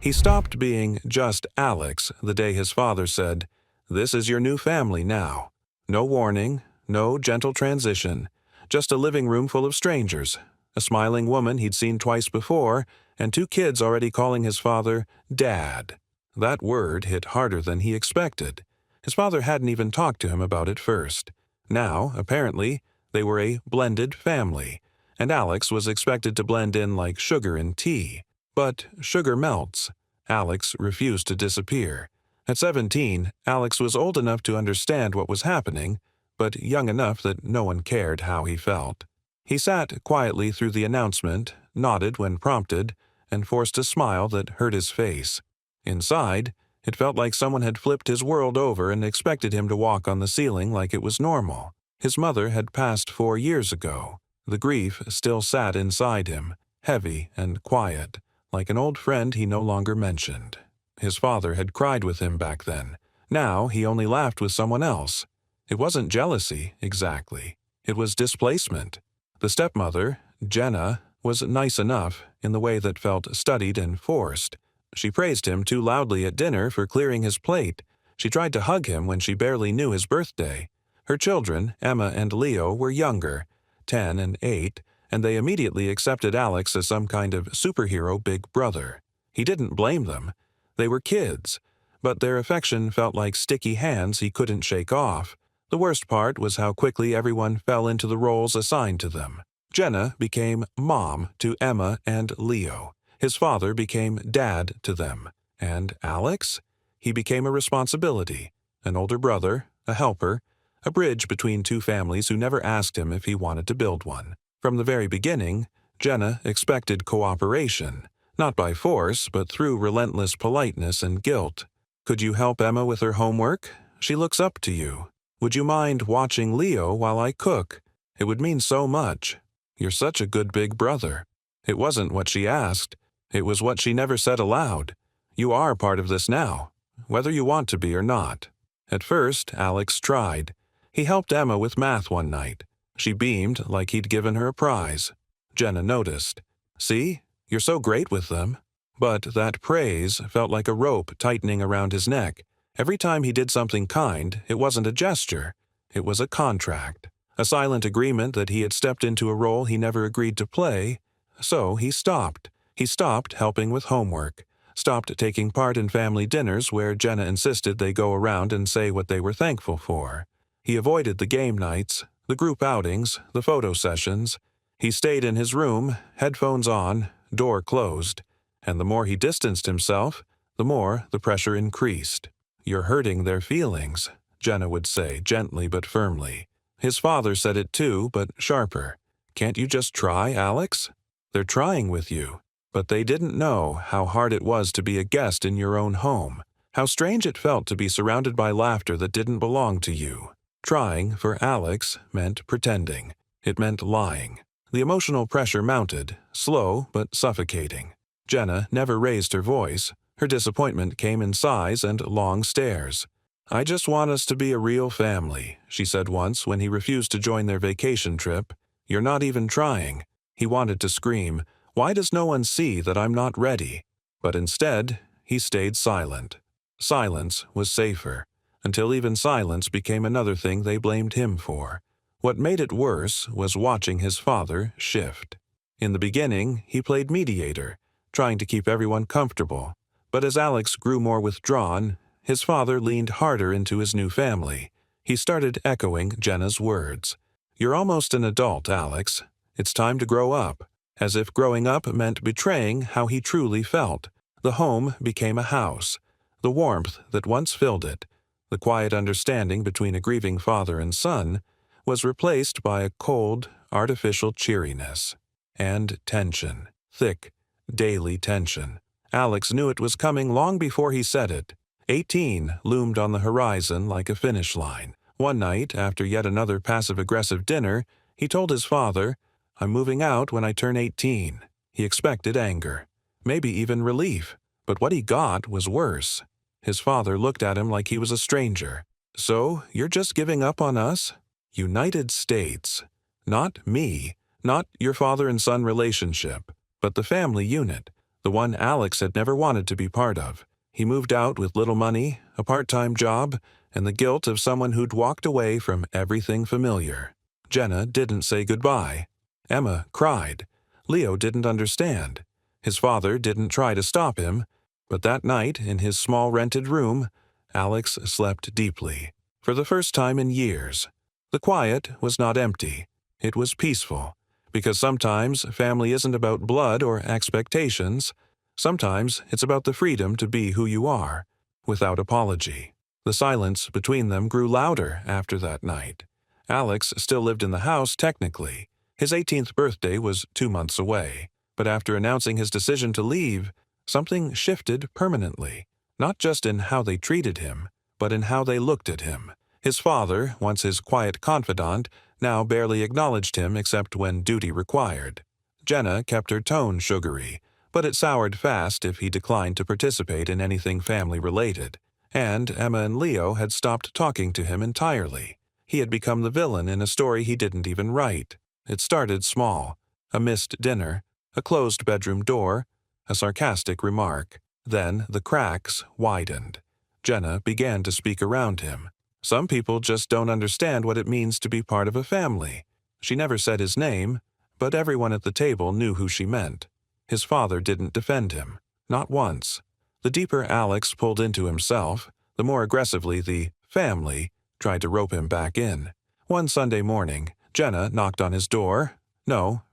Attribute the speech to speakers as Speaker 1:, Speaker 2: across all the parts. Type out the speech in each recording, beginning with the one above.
Speaker 1: He stopped being just Alex the day his father said, "This is your new family now." No warning, no gentle transition, just a living room full of strangers, a smiling woman he'd seen twice before, and two kids already calling his father Dad. That word hit harder than he expected. His father hadn't even talked to him about it first. Now, apparently, they were a blended family, and Alex was expected to blend in like sugar in tea. But sugar melts. Alex refused to disappear. At 17, Alex was old enough to understand what was happening, but young enough that no one cared how he felt. He sat quietly through the announcement, nodded when prompted, and forced a smile that hurt his face. Inside, it felt like someone had flipped his world over and expected him to walk on the ceiling like it was normal. His mother had passed 4 years ago. The grief still sat inside him, heavy and quiet, like an old friend he no longer mentioned. His father had cried with him back then. Now he only laughed with someone else. It wasn't jealousy, exactly. It was displacement. The stepmother, Jenna, was nice enough in the way that felt studied and forced. She praised him too loudly at dinner for clearing his plate. She tried to hug him when she barely knew his birthday. Her children, Emma and Leo, were younger, 10 and 8, and they immediately accepted Alex as some kind of superhero big brother. He didn't blame them. They were kids, but their affection felt like sticky hands he couldn't shake off. The worst part was how quickly everyone fell into the roles assigned to them. Jenna became mom to Emma and Leo. His father became dad to them. And Alex? He became a responsibility, an older brother, a helper, a bridge between two families who never asked him if he wanted to build one. From the very beginning, Jenna expected cooperation, not by force, but through relentless politeness and guilt. Could you help Emma with her homework? She looks up to you. Would you mind watching Leo while I cook? It would mean so much. You're such a good big brother. It wasn't what she asked. It was what she never said aloud. You are part of this now, whether you want to be or not. At first, Alex tried. He helped Emma with math one night. She beamed like he'd given her a prize. Jenna noticed. See? You're so great with them. But that praise felt like a rope tightening around his neck. Every time he did something kind, it wasn't a gesture. It was a contract. A silent agreement that he had stepped into a role he never agreed to play. So he stopped. He stopped helping with homework. Stopped taking part in family dinners where Jenna insisted they go around and say what they were thankful for. He avoided the game nights, the group outings, the photo sessions. He stayed in his room, headphones on, door closed. And the more he distanced himself, the more the pressure increased. "You're hurting their feelings," Jenna would say, gently but firmly. His father said it too, but sharper. "Can't you just try, Alex? They're trying with you." But they didn't know how hard it was to be a guest in your own home, how strange it felt to be surrounded by laughter that didn't belong to you. Trying, for Alex, meant pretending. It meant lying. The emotional pressure mounted, slow but suffocating. Jenna never raised her voice. Her disappointment came in sighs and long stares. "I just want us to be a real family," she said once when he refused to join their vacation trip. "You're not even trying." He wanted to scream, "Why does no one see that I'm not ready?" But instead, he stayed silent. Silence was safer, until even silence became another thing they blamed him for. What made it worse was watching his father shift. In the beginning, he played mediator, trying to keep everyone comfortable. But as Alex grew more withdrawn, his father leaned harder into his new family. He started echoing Jenna's words. "You're almost an adult, Alex. It's time to grow up." As if growing up meant betraying how he truly felt. The home became a house. The warmth that once filled it, the quiet understanding between a grieving father and son, was replaced by a cold, artificial cheeriness. And tension. Thick, daily tension. Alex knew it was coming long before he said it. 18 loomed on the horizon like a finish line. One night, after yet another passive-aggressive dinner, he told his father, "I'm moving out when I turn 18. He expected anger, maybe even relief, but what he got was worse. His father looked at him like he was a stranger. "So, you're just giving up on us?" United States. Not me, not your father and son relationship, but the family unit, the one Alex had never wanted to be part of. He moved out with little money, a part-time job, and the guilt of someone who'd walked away from everything familiar. Jenna didn't say goodbye. Emma cried. Leo didn't understand. His father didn't try to stop him, but that night, in his small rented room, Alex slept deeply. For the first time in years. The quiet was not empty. It was peaceful. Because sometimes family isn't about blood or expectations. Sometimes it's about the freedom to be who you are, without apology. The silence between them grew louder after that night. Alex still lived in the house technically. His 18th birthday was 2 months away. But after announcing his decision to leave, something shifted permanently. Not just in how they treated him, but in how they looked at him. His father, once his quiet confidant, now barely acknowledged him except when duty required. Jenna kept her tone sugary, but it soured fast if he declined to participate in anything family-related. And Emma and Leo had stopped talking to him entirely. He had become the villain in a story he didn't even write. It started small. A missed dinner, a closed bedroom door, a sarcastic remark. Then the cracks widened. Jenna began to speak around him. Some people just don't understand what it means to be part of a family. She never said his name, but everyone at the table knew who she meant. His father didn't defend him. Not once. The deeper Alex pulled into himself, the more aggressively the family tried to rope him back in. One Sunday morning, Jenna knocked on his door,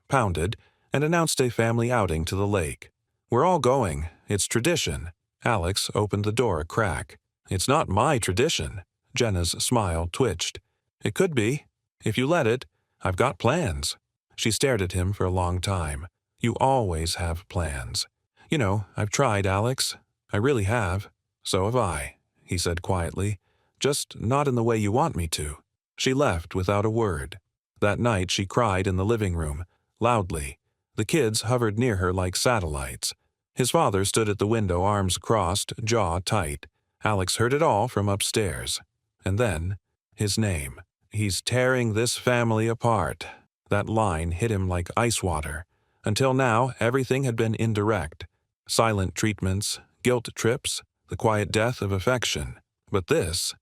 Speaker 1: pounded, and announced a family outing to the lake. "We're all going. It's tradition." Alex opened the door a crack. "It's not my tradition." Jenna's smile twitched. "It could be. If you let it. I've got plans." She stared at him for a long time. "You always have plans." "I've tried, Alex. I really have." "So have I," he said quietly. "Just not in the way you want me to." She left without a word. That night she cried in the living room, loudly. The kids hovered near her like satellites. His father stood at the window, arms crossed, jaw tight. Alex heard it all from upstairs. And then, his name. "He's tearing this family apart." That line hit him like ice water. Until now, everything had been indirect. Silent treatments, guilt trips, the quiet death of affection. But this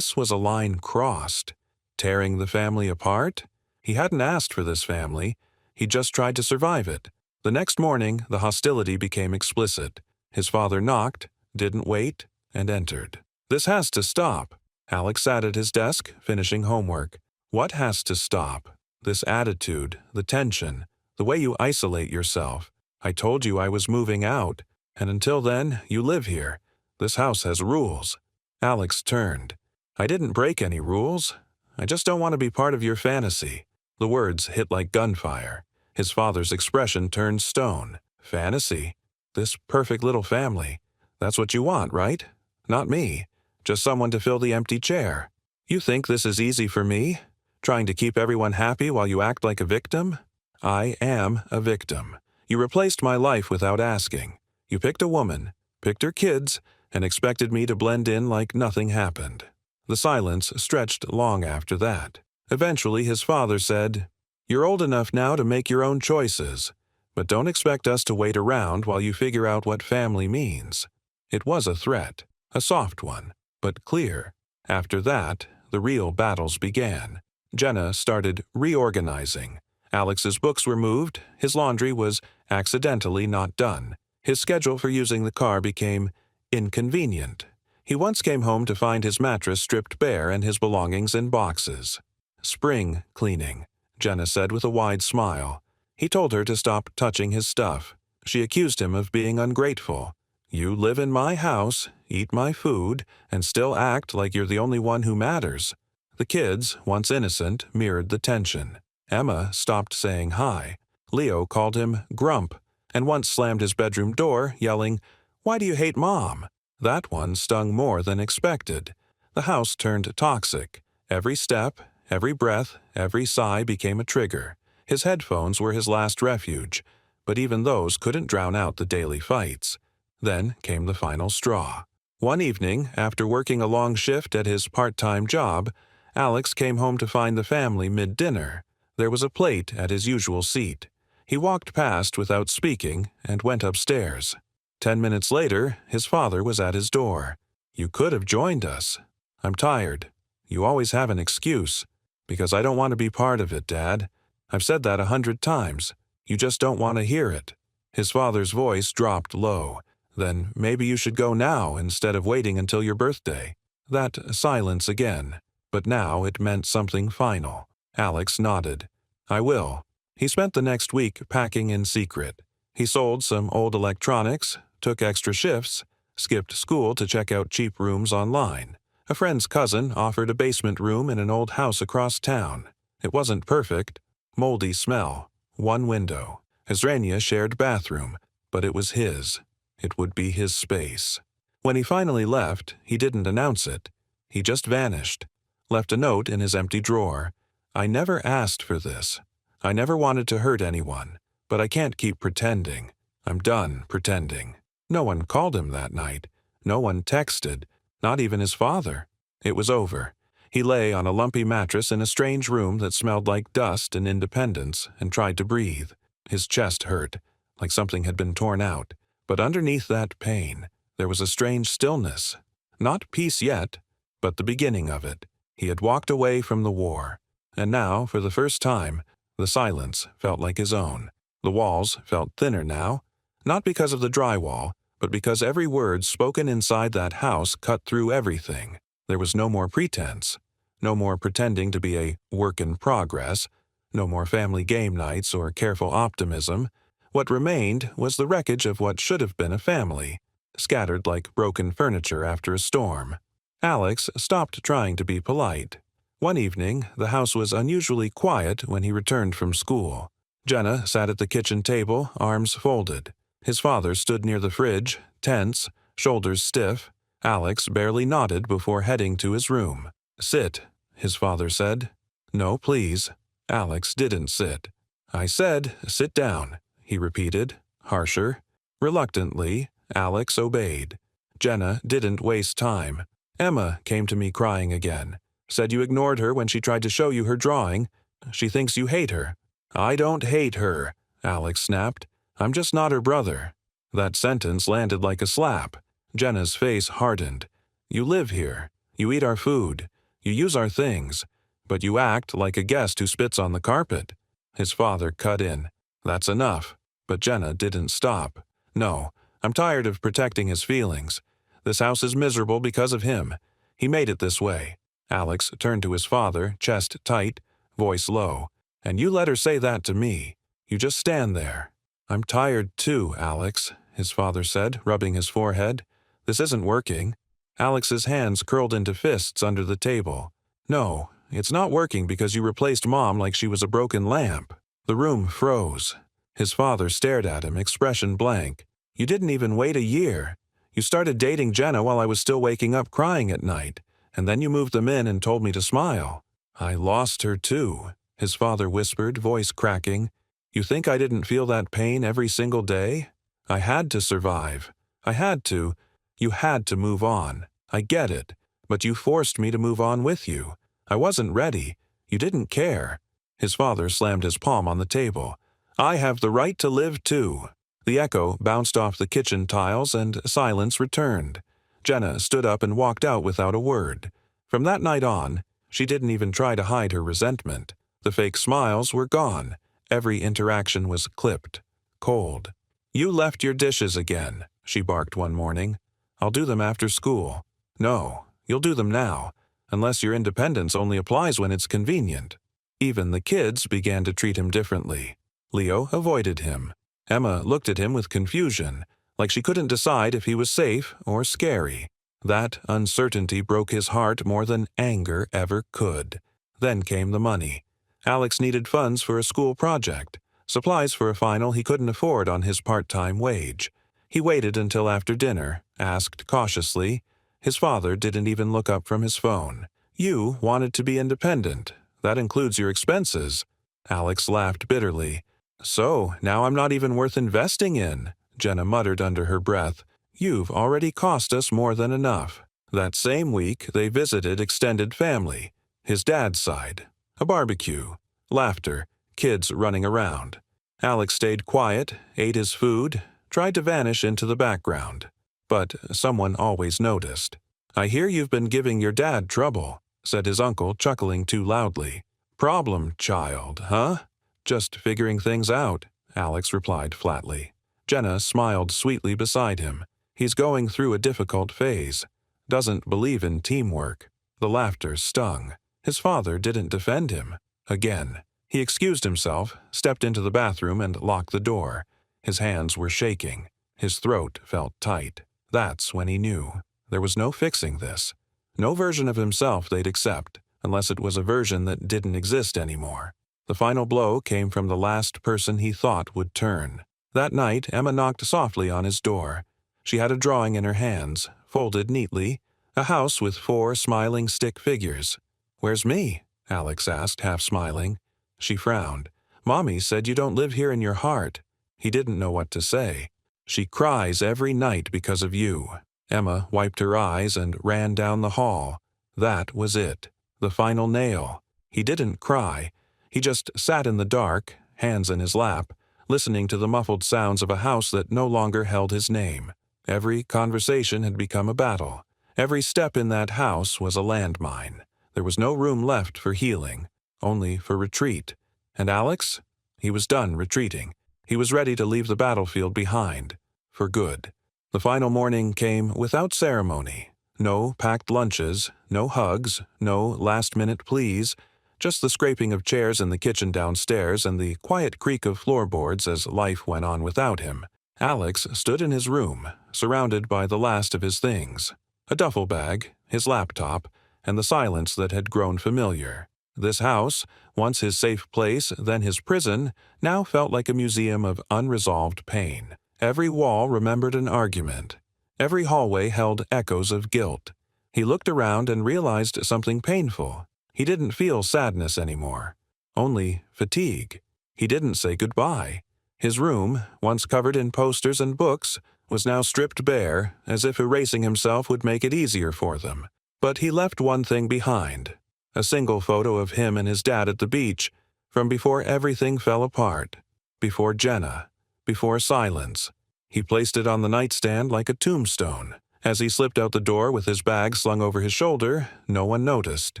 Speaker 1: was a line crossed. Tearing the family apart? He hadn't asked for this family. He just tried to survive it. The next morning, the hostility became explicit. His father knocked, didn't wait, and entered. "This has to stop." Alex sat at his desk, finishing homework. "What has to stop?" "This attitude, the tension, the way you isolate yourself. I told you I was moving out, and until then, you live here. This house has rules." Alex turned. "I didn't break any rules. I just don't want to be part of your fantasy." The words hit like gunfire. His father's expression turned stone. "Fantasy? This perfect little family. That's what you want, right? Not me. Just someone to fill the empty chair. You think this is easy for me? Trying to keep everyone happy while you act like a victim? I am a victim. You replaced my life without asking. You picked a woman, picked her kids, and expected me to blend in like nothing happened." The silence stretched long after that. Eventually his father said, "You're old enough now to make your own choices, but don't expect us to wait around while you figure out what family means." It was a threat, a soft one, but clear. After that, the real battles began. Jenna started reorganizing. Alex's books were moved, his laundry was accidentally not done. His schedule for using the car became inconvenient. He once came home to find his mattress stripped bare and his belongings in boxes. "Spring cleaning," Jenna said with a wide smile. He told her to stop touching his stuff. She accused him of being ungrateful. "You live in my house, eat my food, and still act like you're the only one who matters." The kids, once innocent, mirrored the tension. Emma stopped saying hi. Leo called him Grump, and once slammed his bedroom door, yelling, "Why do you hate Mom?" That one stung more than expected. The house turned toxic. Every step, every breath, every sigh became a trigger. His headphones were his last refuge, but even those couldn't drown out the daily fights. Then came the final straw. One evening, after working a long shift at his part-time job, Alex came home to find the family mid-dinner. There was a plate at his usual seat. He walked past without speaking and went upstairs. 10 minutes later, his father was at his door. "You could have joined us." "I'm tired." "You always have an excuse." "Because I don't want to be part of it, Dad. I've said that 100 times. You just don't want to hear it." His father's voice dropped low. "Then maybe you should go now instead of waiting until your birthday." That silence again, but now it meant something final. Alex nodded. "I will." He spent the next week packing in secret. He sold some old electronics, took extra shifts, skipped school to check out cheap rooms online. A friend's cousin offered a basement room in an old house across town. It wasn't perfect. Moldy smell. One window. Azrania shared bathroom, but it was his. It would be his space. When he finally left, he didn't announce it. He just vanished. Left a note in his empty drawer. "I never asked for this. I never wanted to hurt anyone, but I can't keep pretending. I'm done pretending." No one called him that night. No one texted, not even his father. It was over. He lay on a lumpy mattress in a strange room that smelled like dust and independence and tried to breathe. His chest hurt, like something had been torn out. But underneath that pain, there was a strange stillness. Not peace yet, but the beginning of it. He had walked away from the war. And now, for the first time, the silence felt like his own. The walls felt thinner now, not because of the drywall, but because every word spoken inside that house cut through everything. There was no more pretense, no more pretending to be a work in progress, no more family game nights or careful optimism. What remained was the wreckage of what should have been a family, scattered like broken furniture after a storm. Alex stopped trying to be polite. One evening, the house was unusually quiet when he returned from school. Jenna sat at the kitchen table, arms folded. His father stood near the fridge, tense, shoulders stiff. Alex barely nodded before heading to his room. "Sit," his father said. "No, please." Alex didn't sit. "I said, sit down," he repeated, harsher. Reluctantly, Alex obeyed. Jenna didn't waste time. "Emma came to me crying again. Said you ignored her when she tried to show you her drawing. She thinks you hate her." "I don't hate her," Alex snapped. "I'm just not her brother." That sentence landed like a slap. Jenna's face hardened. "You live here. You eat our food. You use our things. But you act like a guest who spits on the carpet." His father cut in. "That's enough." But Jenna didn't stop. "No, I'm tired of protecting his feelings. This house is miserable because of him. He made it this way." Alex turned to his father, chest tight, voice low. "And you let her say that to me. You just stand there." "I'm tired too, Alex," his father said, rubbing his forehead. "This isn't working." Alex's hands curled into fists under the table. "No, it's not working because you replaced Mom like she was a broken lamp." The room froze. His father stared at him, expression blank. "You didn't even wait a year. You started dating Jenna while I was still waking up crying at night, and then you moved them in and told me to smile." "I lost her too," his father whispered, voice cracking. "You think I didn't feel that pain every single day? I had to survive. I had to. You had to move on. I get it. But you forced me to move on with you. I wasn't ready. You didn't care." His father slammed his palm on the table. "I have the right to live too." The echo bounced off the kitchen tiles and silence returned. Jenna stood up and walked out without a word. From that night on, she didn't even try to hide her resentment. The fake smiles were gone. Every interaction was clipped, cold. "You left your dishes again," she barked one morning. "I'll do them after school." "No, you'll do them now, unless your independence only applies when it's convenient." Even the kids began to treat him differently. Leo avoided him. Emma looked at him with confusion, like she couldn't decide if he was safe or scary. That uncertainty broke his heart more than anger ever could. Then came the money. Alex needed funds for a school project, supplies for a final he couldn't afford on his part-time wage. He waited until after dinner, asked cautiously. His father didn't even look up from his phone. "You wanted to be independent. That includes your expenses." Alex laughed bitterly. "So, now I'm not even worth investing in," Jenna muttered under her breath. "You've already cost us more than enough." That same week, they visited extended family. His dad's side. A barbecue. Laughter. Kids running around. Alex stayed quiet, ate his food, tried to vanish into the background. But someone always noticed. "I hear you've been giving your dad trouble," said his uncle, chuckling too loudly. "Problem child, huh?" "Just figuring things out," Alex replied flatly. Jenna smiled sweetly beside him. "He's going through a difficult phase. Doesn't believe in teamwork." The laughter stung. His father didn't defend him. Again. He excused himself, stepped into the bathroom, and locked the door. His hands were shaking. His throat felt tight. That's when he knew. There was no fixing this. No version of himself they'd accept, unless it was a version that didn't exist anymore. The final blow came from the last person he thought would turn. That night, Emma knocked softly on his door. She had a drawing in her hands, folded neatly, a house with 4 smiling stick figures. "Where's me?" Alex asked, half smiling. She frowned. "Mommy said you don't live here in your heart." He didn't know what to say. "She cries every night because of you." Emma wiped her eyes and ran down the hall. That was it. The final nail. He didn't cry. He just sat in the dark, hands in his lap, listening to the muffled sounds of a house that no longer held his name. Every conversation had become a battle. Every step in that house was a landmine. There was no room left for healing, only for retreat. And Alex? He was done retreating. He was ready to leave the battlefield behind, for good. The final morning came without ceremony. No packed lunches, no hugs, no last-minute pleas, just the scraping of chairs in the kitchen downstairs and the quiet creak of floorboards as life went on without him. Alex stood in his room, surrounded by the last of his things. A duffel bag, his laptop, and the silence that had grown familiar. This house, once his safe place, then his prison, now felt like a museum of unresolved pain. Every wall remembered an argument. Every hallway held echoes of guilt. He looked around and realized something painful. He didn't feel sadness anymore. Only fatigue. He didn't say goodbye. His room, once covered in posters and books, was now stripped bare, as if erasing himself would make it easier for them. But he left one thing behind. A single photo of him and his dad at the beach, from before everything fell apart. Before Jenna. Before silence. He placed it on the nightstand like a tombstone. As he slipped out the door with his bag slung over his shoulder, no one noticed.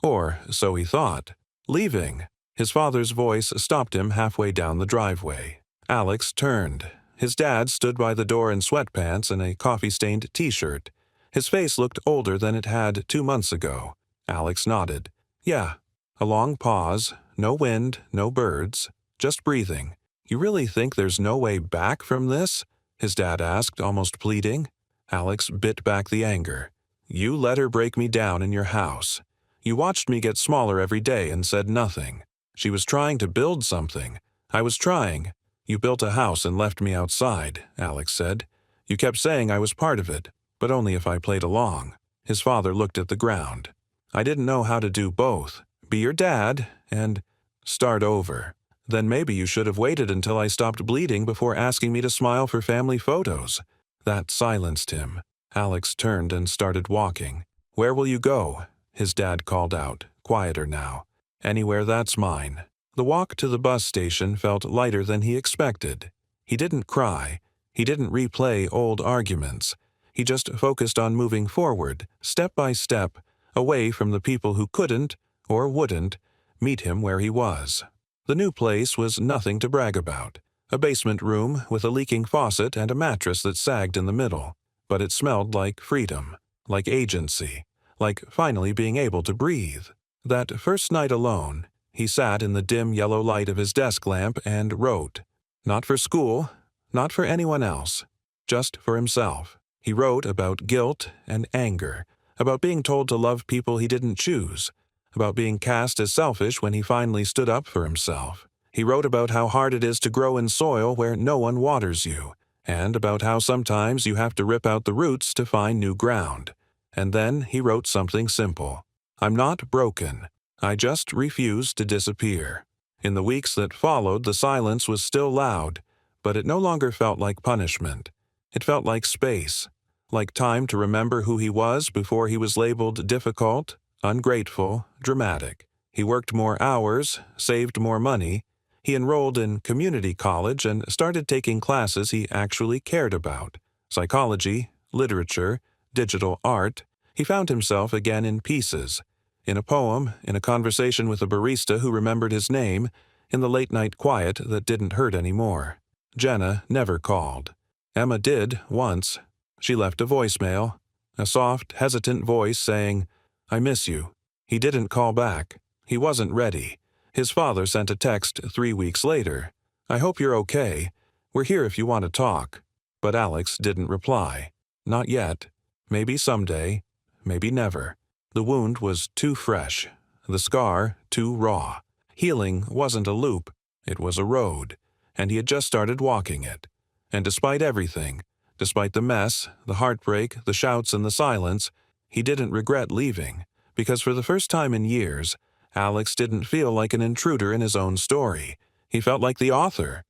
Speaker 1: Or so he thought. Leaving. His father's voice stopped him halfway down the driveway. Alex turned. His dad stood by the door in sweatpants and a coffee-stained t-shirt. His face looked older than it had 2 months ago. Alex nodded. "Yeah." A long pause. No wind, no birds. Just breathing. "You really think there's no way back from this?" his dad asked, almost pleading. Alex bit back the anger. "You let her break me down in your house. You watched me get smaller every day and said nothing. She was trying to build something. I was trying. You built a house and left me outside," Alex said. "You kept saying I was part of it, but only if I played along." His father looked at the ground. "I didn't know how to do both. Be your dad and start over. Then maybe you should have waited until I stopped bleeding before asking me to smile for family photos." That silenced him. Alex turned and started walking. "Where will you go?" his dad called out, quieter now. "Anywhere that's mine." The walk to the bus station felt lighter than he expected. He didn't cry. He didn't replay old arguments. He just focused on moving forward, step by step, away from the people who couldn't, or wouldn't, meet him where he was. The new place was nothing to brag about. A basement room with a leaking faucet and a mattress that sagged in the middle. But it smelled like freedom, like agency, like finally being able to breathe. That first night alone, he sat in the dim yellow light of his desk lamp and wrote. Not for school, not for anyone else, just for himself. He wrote about guilt and anger, about being told to love people he didn't choose, about being cast as selfish when he finally stood up for himself. He wrote about how hard it is to grow in soil where no one waters you, and about how sometimes you have to rip out the roots to find new ground. And then he wrote something simple. "I'm not broken. I just refuse to disappear." In the weeks that followed, the silence was still loud, but it no longer felt like punishment. It felt like space, like time to remember who he was before he was labeled difficult, ungrateful, dramatic. He worked more hours, saved more money. He enrolled in community college and started taking classes he actually cared about: psychology, literature, digital art. He found himself again in pieces. In a poem, in a conversation with a barista who remembered his name, in the late-night quiet that didn't hurt anymore. Jenna never called. Emma did, once. She left a voicemail, a soft, hesitant voice saying, "I miss you." He didn't call back. He wasn't ready. His father sent a text 3 weeks later. "I hope you're okay. We're here if you want to talk." But Alex didn't reply. Not yet. Maybe someday. Maybe never. The wound was too fresh. The scar too raw. Healing wasn't a loop. It was a road. And he had just started walking it. And despite everything, despite the mess, the heartbreak, the shouts and the silence, he didn't regret leaving. Because for the first time in years, Alex didn't feel like an intruder in his own story. He felt like the author,